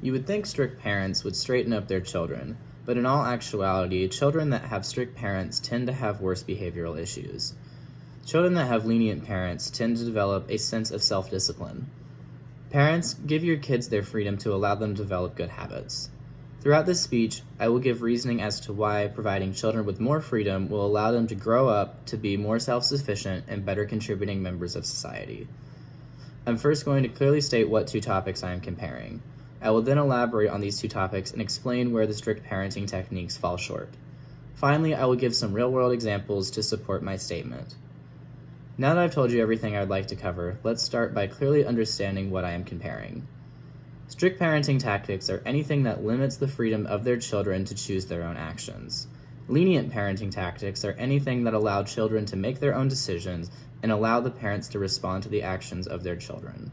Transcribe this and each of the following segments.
You would think strict parents would straighten up their children, but in all actuality, children that have strict parents tend to have worse behavioral issues. Children that have lenient parents tend to develop a sense of self-discipline. Parents, give your kids their freedom to allow them to develop good habits. Throughout this speech, I will give reasoning as to why providing children with more freedom will allow them to grow up to be more self-sufficient and better contributing members of society. I'm first going to clearly state what two topics I am comparing. I will then elaborate on these two topics and explain where the strict parenting techniques fall short. Finally, I will give some real-world examples to support my statement. Now that I've told you everything I'd like to cover, let's start by clearly understanding what I am comparing. Strict parenting tactics are anything that limits the freedom of their children to choose their own actions. Lenient parenting tactics are anything that allow children to make their own decisions and allow the parents to respond to the actions of their children.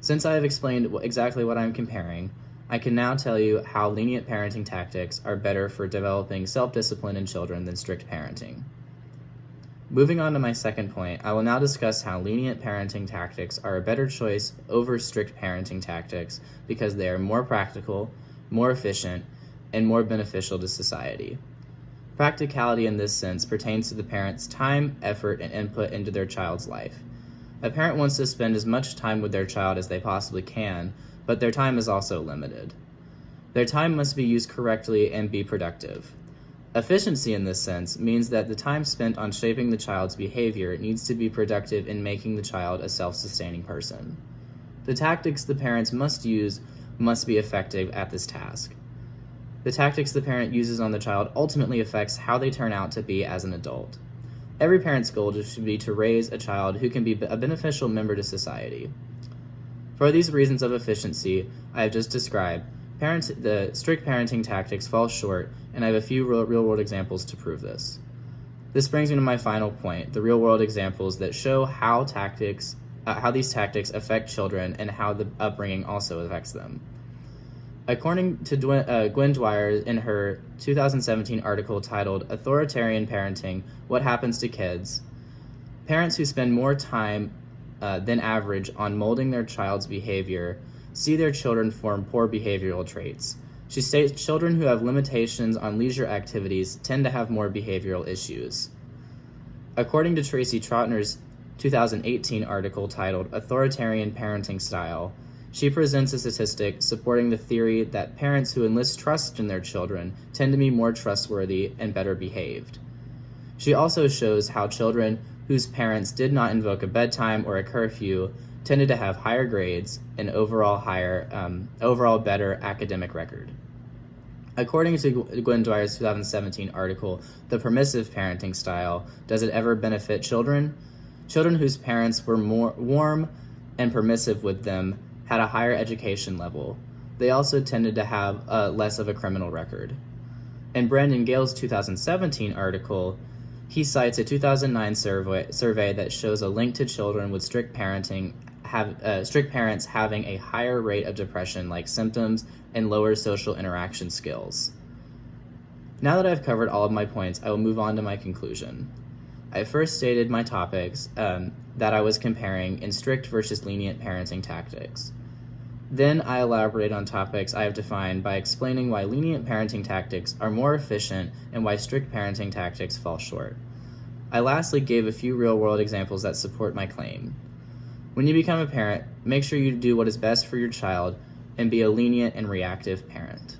Since I have explained exactly what I'm comparing, I can now tell you how lenient parenting tactics are better for developing self-discipline in children than strict parenting. Moving on to my second point, I will now discuss how lenient parenting tactics are a better choice over strict parenting tactics because they are more practical, more efficient, and more beneficial to society. Practicality in this sense pertains to the parent's time, effort, and input into their child's life. A parent wants to spend as much time with their child as they possibly can, but their time is also limited. Their time must be used correctly and be productive. Efficiency in this sense means that the time spent on shaping the child's behavior needs to be productive in making the child a self-sustaining person. The tactics the parents must use must be effective at this task. The tactics the parent uses on the child ultimately affects how they turn out to be as an adult. Every parent's goal should be to raise a child who can be a beneficial member to society. For these reasons of efficiency I have just described, the strict parenting tactics fall short, and I have a few real-world examples to prove this. This brings me to my final point, the real-world examples that show how these tactics affect children and how the upbringing also affects them. According to Gwen Dwyer in her 2017 article titled Authoritarian Parenting, What Happens to Kids, parents who spend more time than average on molding their child's behavior see their children form poor behavioral traits. She states children who have limitations on leisure activities tend to have more behavioral issues. According to Tracy Trotner's 2018 article titled Authoritarian Parenting Style, she presents a statistic supporting the theory that parents who enlist trust in their children tend to be more trustworthy and better behaved. She also shows how children whose parents did not invoke a bedtime or a curfew tended to have higher grades and overall better academic record. According to Gwen Dwyer's 2017 article, The Permissive Parenting Style, Does It Ever Benefit Children? Children whose parents were more warm and permissive with them had a higher education level. They also tended to have less of a criminal record. In Brandon Gale's 2017 article, he cites a 2009 survey that shows a link to children with strict parents having a higher rate of depression-like symptoms and lower social interaction skills. Now that I've covered all of my points, I will move on to my conclusion. I first stated my topics that I was comparing in strict versus lenient parenting tactics. Then I elaborate on topics I have defined by explaining why lenient parenting tactics are more efficient and why strict parenting tactics fall short. I lastly gave a few real-world examples that support my claim. When you become a parent, make sure you do what is best for your child and be a lenient and reactive parent.